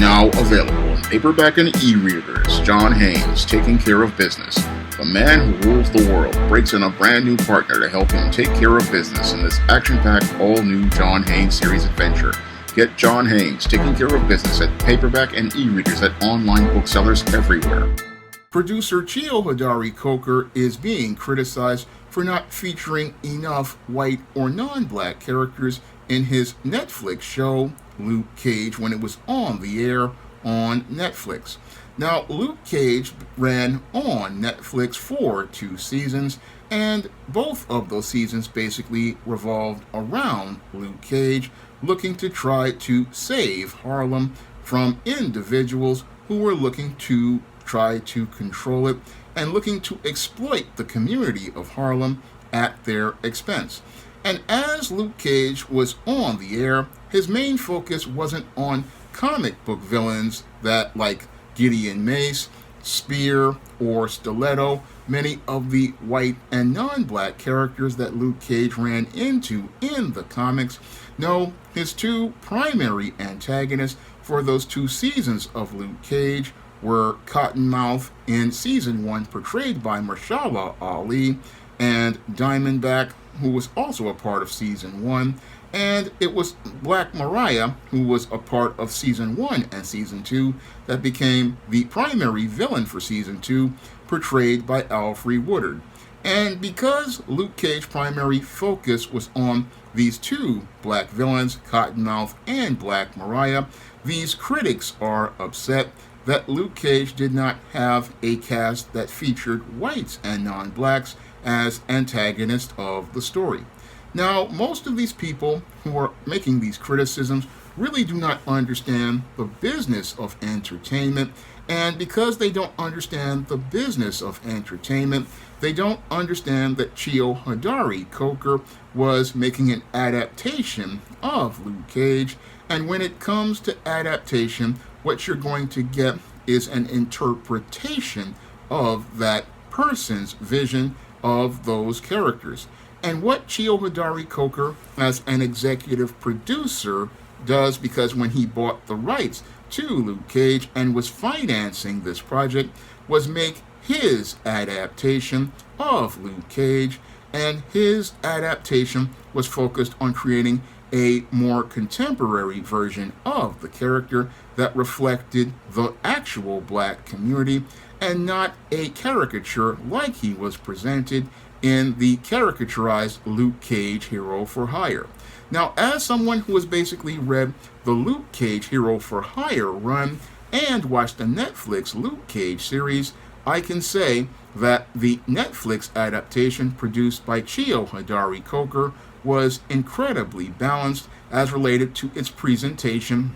Now available in paperback and e-readers, John Haynes, Taking Care of Business. The man who rules the world breaks in a brand new partner to help him take care of business in this action-packed, all-new John Haynes series adventure. Get John Haynes, Taking Care of Business at paperback and e-readers at online booksellers everywhere. Producer Cheo Hodari Coker is being criticized for not featuring enough white or non-black characters in his Netflix show, Luke Cage, when it was on the air on Netflix. Now, Luke Cage ran on Netflix for 2 seasons, and both of those seasons basically revolved around Luke Cage looking to try to save Harlem from individuals who were looking to try to control it and looking to exploit the community of Harlem at their expense. And as Luke Cage was on the air, his main focus wasn't on comic book villains that like Gideon Mace, Spear, or Stiletto, many of the white and non-black characters that Luke Cage ran into in the comics. No, his 2 primary antagonists for those 2 seasons of Luke Cage were Cottonmouth in season 1, portrayed by Mahershala Ali, and Diamondback, who was also a part of season 1, and it was Black Mariah, who was a part of season 1 and season 2, that became the primary villain for season 2, portrayed by Alfre Woodard. And because Luke Cage's primary focus was on these 2 black villains, Cottonmouth and Black Mariah, these critics are upset that Luke Cage did not have a cast that featured whites and non-blacks as antagonists of the story. Now, most of these people who are making these criticisms really do not understand the business of entertainment, and because they don't understand the business of entertainment, they don't understand that Cheo Hodari Coker was making an adaptation of Luke Cage, and when it comes to adaptation, what you're going to get is an interpretation of that person's vision of those characters. And what Cheo Hodari Coker, as an executive producer, does, because when he bought the rights to Luke Cage and was financing this project, was make his adaptation of Luke Cage, and his adaptation was focused on creating a more contemporary version of the character that reflected the actual black community and not a caricature like he was presented in the caricaturized Luke Cage Hero for Hire. Now, as someone who has basically read the Luke Cage Hero for Hire run and watched the Netflix Luke Cage series, I can say that the Netflix adaptation produced by Cheo Hodari Coker was incredibly balanced as related to its presentation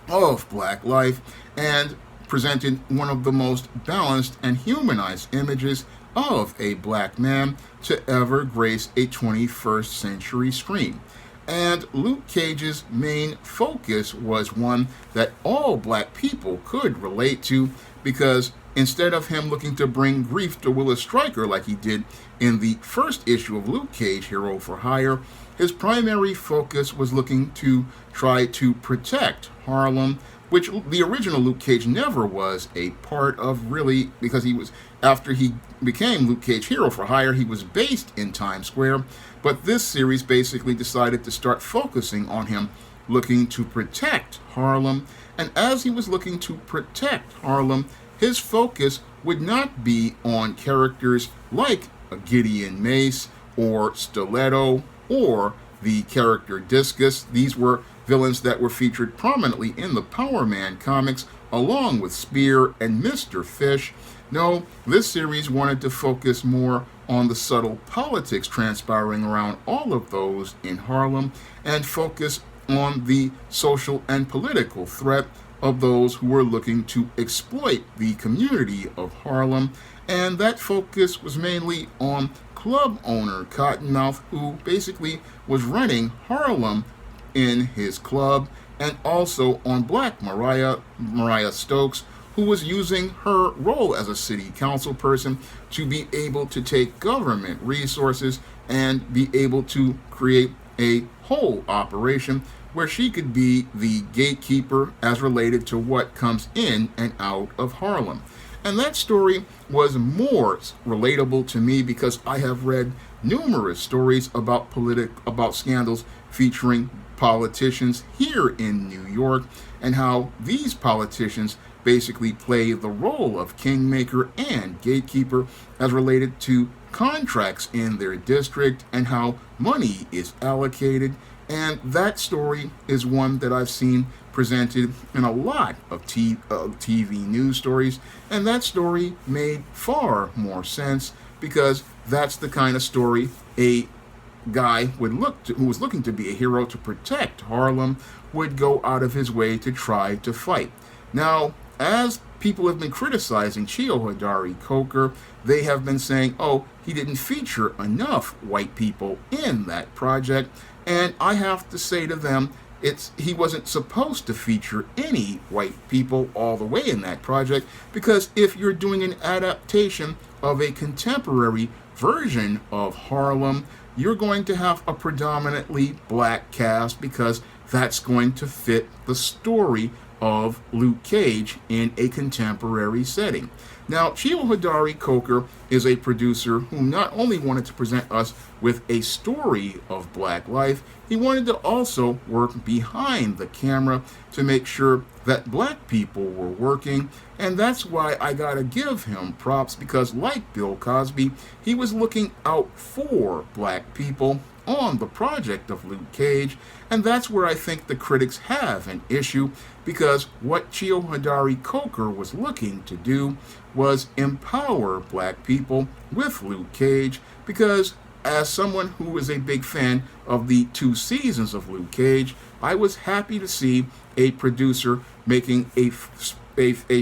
of black life and presented one of the most balanced and humanized images of a black man to ever grace a 21st century screen. And Luke Cage's main focus was one that all black people could relate to, because instead of him looking to bring grief to Willis Stryker like he did in the first issue of Luke Cage Hero for Hire, his primary focus was looking to try to protect Harlem, which the original Luke Cage never was a part of, really, because he was, after he became Luke Cage Hero for Hire, he was based in Times Square, but this series basically decided to start focusing on him looking to protect Harlem, and as he was looking to protect Harlem, his focus would not be on characters like a Gideon Mace or Stiletto or the character Discus. These were villains that were featured prominently in the Power Man comics, along with Spear and Mr. Fish. No, this series wanted to focus more on the subtle politics transpiring around all of those in Harlem, and focus on the social and political threat of those who were looking to exploit the community of Harlem. And that focus was mainly on club owner Cottonmouth, who basically was running Harlem in his club, and also on Black Mariah Stokes, who was using her role as a city council person to be able to take government resources and be able to create a whole operation where she could be the gatekeeper as related to what comes in and out of Harlem. And that story was more relatable to me because I have read numerous stories about about scandals featuring politicians here in New York, and how these politicians basically play the role of kingmaker and gatekeeper as related to contracts in their district and how money is allocated. And that story is one that I've seen presented in a lot of TV news stories, and that story made far more sense because that's the kind of story a guy who was looking to be a hero to protect Harlem would go out of his way to try to fight. Now, as people have been criticizing Cheo Hodari Coker, they have been saying, oh, he didn't feature enough white people in that project, and I have to say to them, he wasn't supposed to feature any white people all the way in that project, because if you're doing an adaptation of a contemporary version of Harlem, you're going to have a predominantly black cast because that's going to fit the story of Luke Cage in a contemporary setting. Now, Cheo Hodari Coker is a producer who not only wanted to present us with a story of black life, he wanted to also work behind the camera to make sure that black people were working, and that's why I gotta give him props, because like Bill Cosby, he was looking out for black people on the project of Luke Cage, and that's where I think the critics have an issue, because what Cheo Hodari Coker was looking to do was empower black people with Luke Cage, because as someone who is a big fan of the 2 seasons of Luke Cage, I was happy to see a producer making a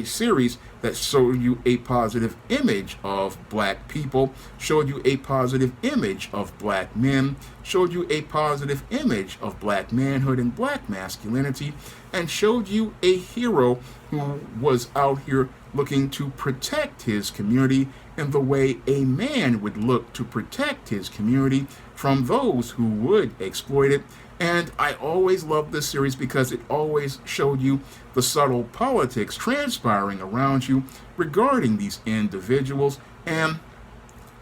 series that showed you a positive image of black people, showed you a positive image of black men, showed you a positive image of black manhood and black masculinity, and showed you a hero who was out here looking to protect his community in the way a man would look to protect his community from those who would exploit it. And I always loved this series because it always showed you the subtle politics transpiring around you regarding these individuals. And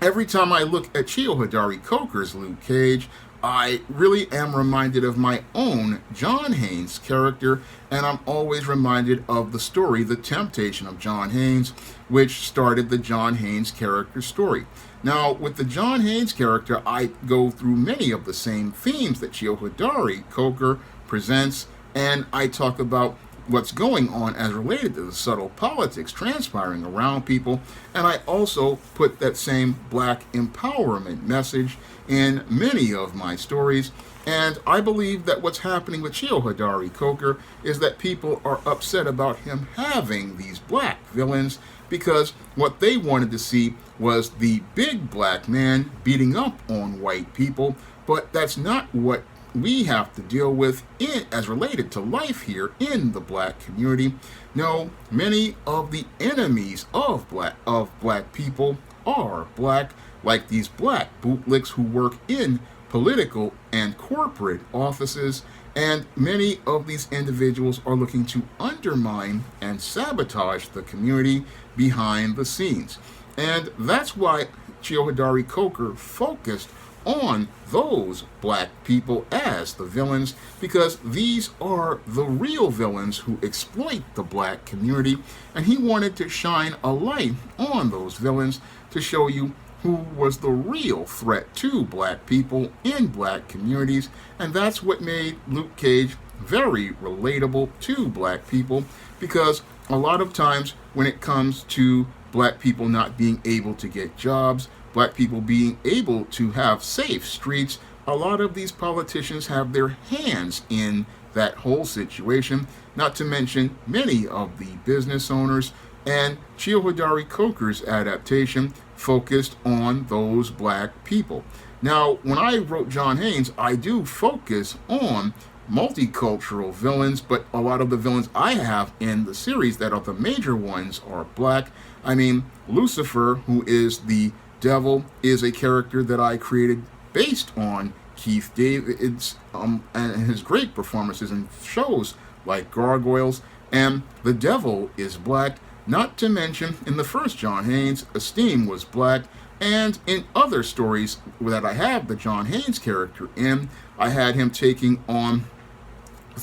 every time I look at Cheo Hodari Coker's Luke Cage, I really am reminded of my own John Haynes character, and I'm always reminded of the story, The Temptation of John Haynes, which started the John Haynes character story. Now, with the John Haynes character, I go through many of the same themes that Cheo Hodari Coker presents, and I talk about what's going on as related to the subtle politics transpiring around people, and I also put that same black empowerment message in many of my stories. And I believe that what's happening with Cheo Hodari Coker is that people are upset about him having these black villains, because what they wanted to see was the big black man beating up on white people, but that's not what we have to deal with as related to life here in the black community. No, many of the enemies of black people are black, like these black bootlicks who work in political and corporate offices, and many of these individuals are looking to undermine and sabotage the community behind the scenes. And that's why Cheo Hodari Coker focused on those black people as the villains, because these are the real villains who exploit the black community, and he wanted to shine a light on those villains to show you who was the real threat to black people in black communities. And that's what made Luke Cage very relatable to black people, because a lot of times when it comes to black people not being able to get jobs, black people being able to have safe streets, a lot of these politicians have their hands in that whole situation, not to mention many of the business owners. And Cheo Hodari Coker's adaptation focused on those black people. Now, when I wrote John Haynes, I do focus on multicultural villains, but a lot of the villains I have in the series that are the major ones are black. I mean, Lucifer, who is the devil, is a character that I created based on Keith David's and his great performances in shows like Gargoyles and The Devil is Black. Not to mention, in the first John Haynes, Esteem was black, and in other stories that I have the John Haynes character in, I had him taking on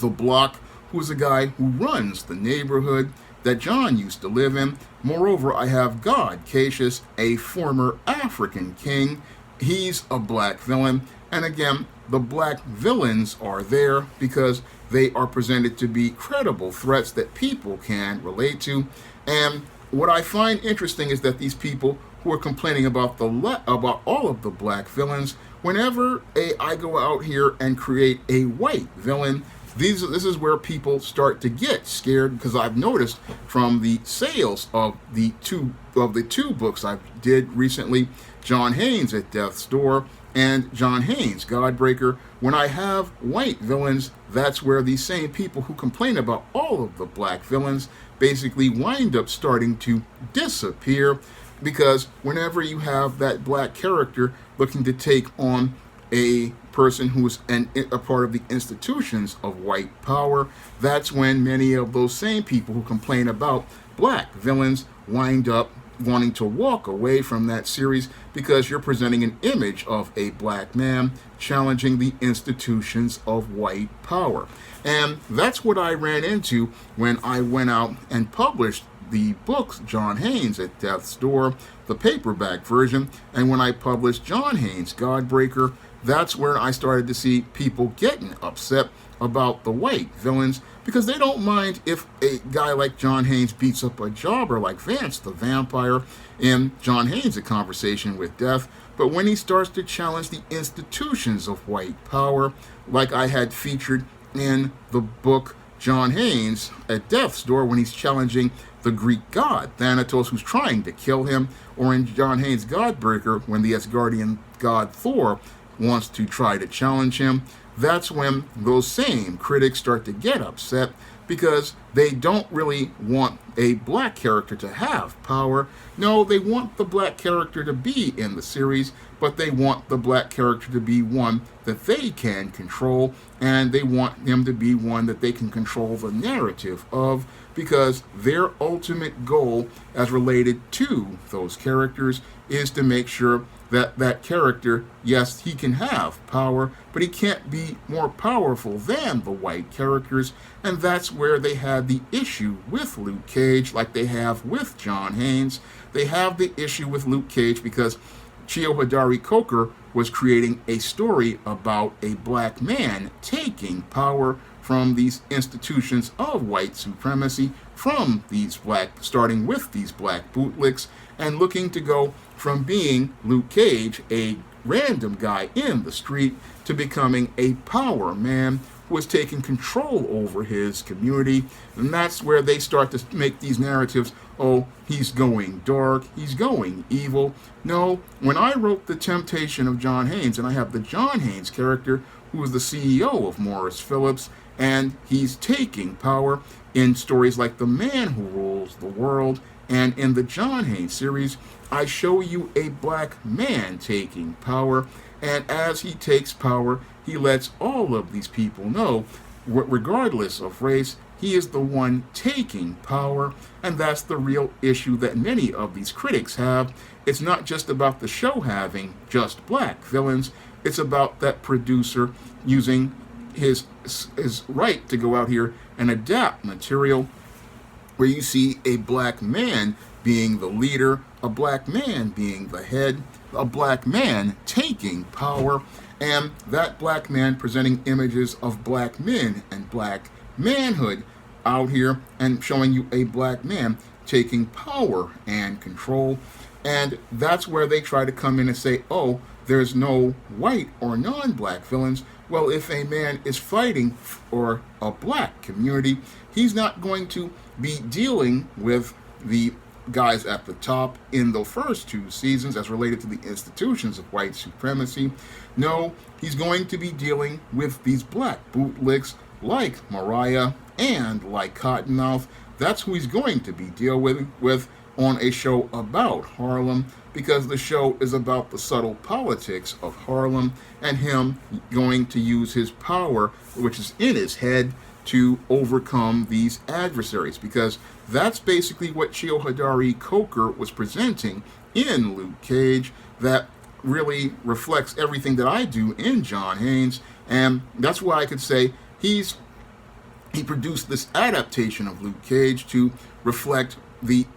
the Block, who's a guy who runs the neighborhood that John used to live in. Moreover, I have God Cassius, a former African king. He's a black villain. And again, the black villains are there because they are presented to be credible threats that people can relate to. And what I find interesting is that these people who are complaining about about all of the black villains, whenever I go out here and create a white villain, this is where people start to get scared, because I've noticed from the sales of the two books I did recently, John Haynes at Death's Door and John Haynes Godbreaker, when I have white villains, that's where these same people who complain about all of the black villains basically wind up starting to disappear, because whenever you have that black character looking to take on a person who is a part of the institutions of white power, that's when many of those same people who complain about black villains wind up wanting to walk away from that series, because you're presenting an image of a black man challenging the institutions of white power. And that's what I ran into when I went out and published the books John Haynes at Death's Door, the paperback version, and when I published John Haynes Godbreaker, that's where I started to see people getting upset about the white villains, because they don't mind if a guy like John Haynes beats up a jobber like Vance the Vampire in John Haynes' A Conversation with Death, but when he starts to challenge the institutions of white power, like I had featured in the book John Haynes at Death's Door, when he's challenging the Greek god Thanatos, who's trying to kill him, or in John Haynes Godbreaker, when the Asgardian god Thor wants to try to challenge him, that's when those same critics start to get upset, because they don't really want a black character to have power. No, they want the black character to be in the series, but they want the black character to be one that they can control, and they want him to be one that they can control the narrative of, because their ultimate goal as related to those characters is to make sure that that character, yes, he can have power, but he can't be more powerful than the white characters. And that's where they had the issue with Luke Cage, like they have with John Haynes. They have the issue with Luke Cage because Cheo Hodari Coker was creating a story about a black man taking power from these institutions of white supremacy, from these starting with these black bootlicks, and looking to go from being Luke Cage, a random guy in the street, to becoming a power man who is taking control over his community. And that's where they start to make these narratives, oh, he's going dark, he's going evil. No, when I wrote The Temptation of John Haynes, and I have the John Haynes character, who is the CEO of Morris Phillips, and he's taking power in stories like The Man Who Rules the World, and in the John Haynes series, I show you a black man taking power, and as he takes power, he lets all of these people know, regardless of race, he is the one taking power, and that's the real issue that many of these critics have. It's not just about the show having just black villains, it's about that producer using his right to go out here and adapt material where you see a black man being the leader, a black man being the head, a black man taking power, and that black man presenting images of black men and black manhood out here, and showing you a black man taking power and control. And that's where they try to come in and say, oh, there's no white or non-black villains. Well, if a man is fighting for a black community, he's not going to be dealing with the guys at the top in the first two seasons as related to the institutions of white supremacy. No, he's going to be dealing with these black bootlicks like Mariah and like Cottonmouth. That's who he's going to be dealing with on a show about Harlem, because the show is about the subtle politics of Harlem and him going to use his power, which is in his head, to overcome these adversaries, because that's basically what Cheo Hodari Coker was presenting in Luke Cage. That really reflects everything that I do in John Haynes, and that's why I could say he produced this adaptation of Luke Cage to reflect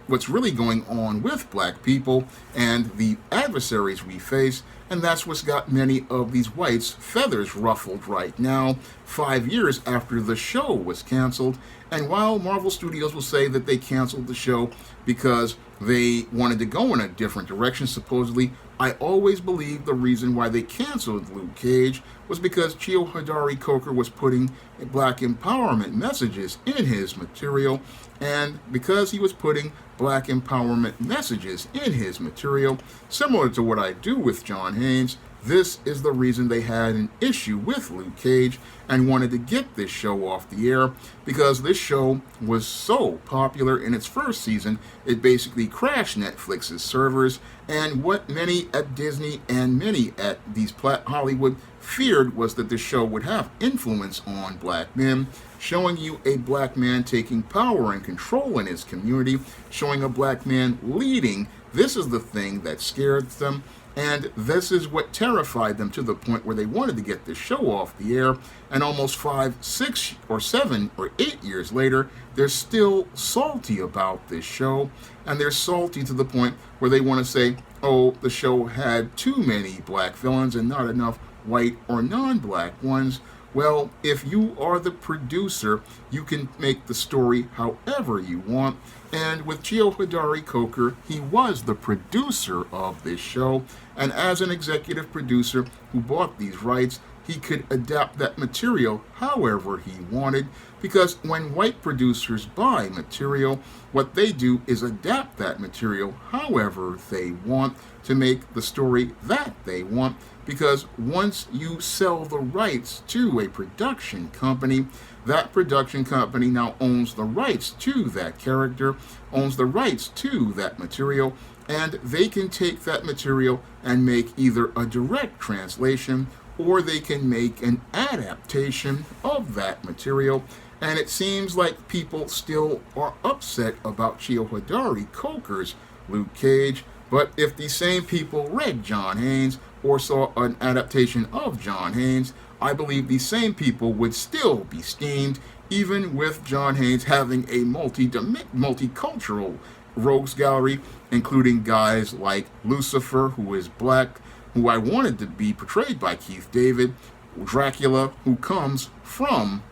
what's really going on with black people and the adversaries we face, and that's what's got many of these whites' feathers ruffled right now, 5 years after the show was canceled. And while Marvel Studios will say that they canceled the show because they wanted to go in a different direction, supposedly, I always believe the reason why they canceled Luke Cage was because Cheo Hodari Coker was putting black empowerment messages in his material, and because he was putting black empowerment messages in his material, similar to what I do with John Haynes, this is the reason they had an issue with Luke Cage and wanted to get this show off the air, because this show was so popular in its first season, it basically crashed Netflix's servers, and what many at Disney and many at these Hollywood feared was that the show would have influence on black men, showing you a black man taking power and control in his community, showing a black man leading. This is the thing that scared them, and this is what terrified them to the point where they wanted to get this show off the air. And almost 5, 6, or 7, or 8 years later, they're still salty about this show. And they're salty to the point where they want to say, oh, the show had too many black villains and not enough white or non-black ones. Well, if you are the producer, you can make the story however you want. And with Cheo Hodari Coker, he was the producer of this show. And as an executive producer who bought these rights, he could adapt that material however he wanted. Because when white producers buy material, what they do is adapt that material however they want to make the story that they want. Because once you sell the rights to a production company, that production company now owns the rights to that character, owns the rights to that material, and they can take that material and make either a direct translation or they can make an adaptation of that material. And it seems like people still are upset about Cheo Hodari Coker's Luke Cage. But if the same people read John Haynes or saw an adaptation of John Haynes, I believe these same people would still be steamed, even with John Haynes having a multicultural rogues gallery, including guys like Lucifer, who is black, who I wanted to be portrayed by Keith David, Dracula, who comes from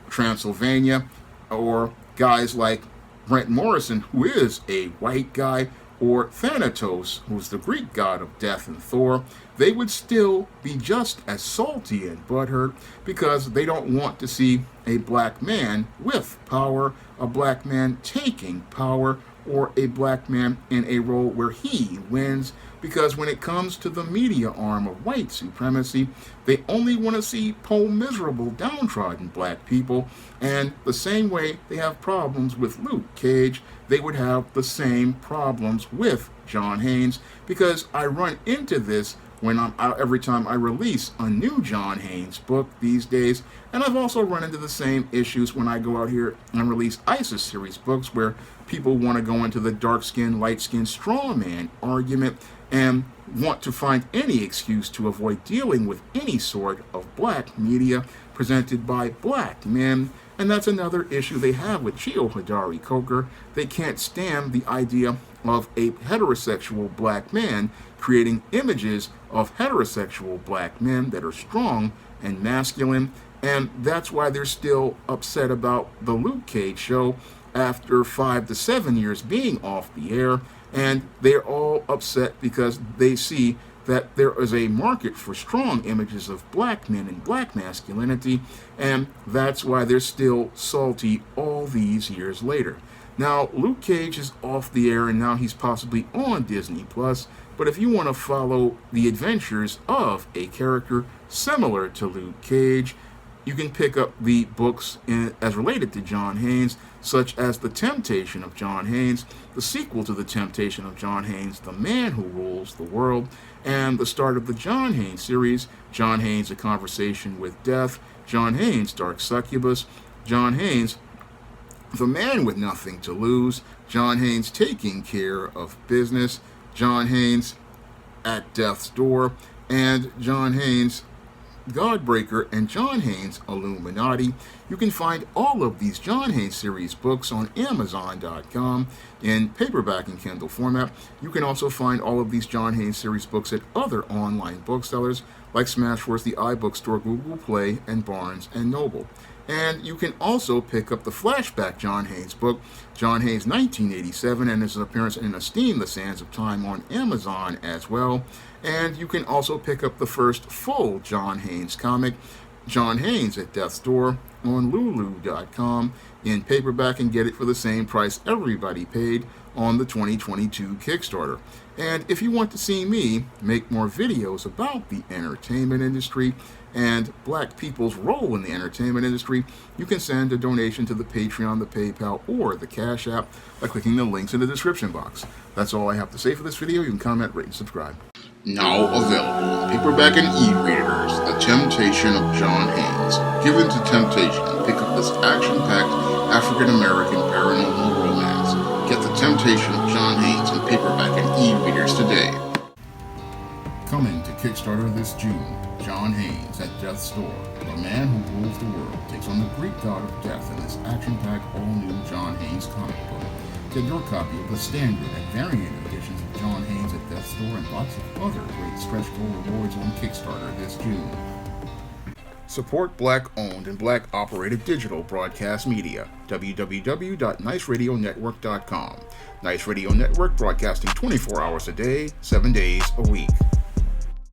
Transylvania, or guys like Brent Morrison, who is a white guy, or Thanatos, who's the Greek god of death and Thor. They would still be just as salty and butthurt because they don't want to see a black man with power, a black man taking power, or a black man in a role where he wins. Because when it comes to the media arm of white supremacy, they only want to see poor, miserable, downtrodden black people. And the same way they have problems with Luke Cage, they would have the same problems with John Haynes. Because I run into this every time I release a new John Haynes book these days. And I've also run into the same issues when I go out here and release ISIS series books, where people want to go into the dark-skinned, light-skinned straw man argument and want to find any excuse to avoid dealing with any sort of black media presented by black men. And that's another issue they have with Cheo Hodari Coker. They can't stand the idea of a heterosexual black man creating images of heterosexual black men that are strong and masculine. And that's why they're still upset about the Luke Cage show after 5 to 7 years being off the air. And they're all upset because they see that there is a market for strong images of black men and black masculinity, and that's why they're still salty all these years later. Now, Luke Cage is off the air, and now he's possibly on Disney+, but if you want to follow the adventures of a character similar to Luke Cage, you can pick up the books as related to John Haynes, such as The Temptation of John Haynes, the sequel to The Temptation of John Haynes, The Man Who Rules the World, and the start of the John Haynes series, John Haynes, A Conversation with Death, John Haynes, Dark Succubus, John Haynes, The Man with Nothing to Lose, John Haynes, Taking Care of Business, John Haynes, At Death's Door, and John Haynes, Godbreaker, and John Haynes, Illuminati. You can find all of these John Haynes series books on Amazon.com in paperback and Kindle format. You can also find all of these John Haynes series books at other online booksellers like Smashwords, the iBookstore, Google Play, and Barnes & Noble. And you can also pick up the flashback John Haynes book, John Haynes 1987, and his appearance in Esteem, The Sands of Time on Amazon as well. And you can also pick up the first full John Haynes comic, John Haynes, At Death's Door, on Lulu.com in paperback and get it for the same price everybody paid on the 2022 Kickstarter. And if you want to see me make more videos about the entertainment industry and black people's role in the entertainment industry, you can send a donation to the Patreon, the PayPal, or the Cash App by clicking the links in the description box. That's all I have to say for this video. You can comment, rate, and subscribe. Now available in paperback and e-readers, The Temptation of John Haynes. Given to temptation, pick up this action-packed African-American paranormal romance. Get The Temptation of John Haynes in paperback and e-readers today. Coming to Kickstarter this June, John Haynes, At Death's Door. The Man Who Rules the World takes on the Greek god of death in this action-packed all-new John Haynes comic book. Get your copy of the standard and variant editions of John Haynes, At Death's Door and lots of other great stretch goal rewards on Kickstarter this June. Support Black-owned and Black-operated digital broadcast media. www.niceradionetwork.com. Nice Radio Network, broadcasting 24 hours a day, 7 days a week.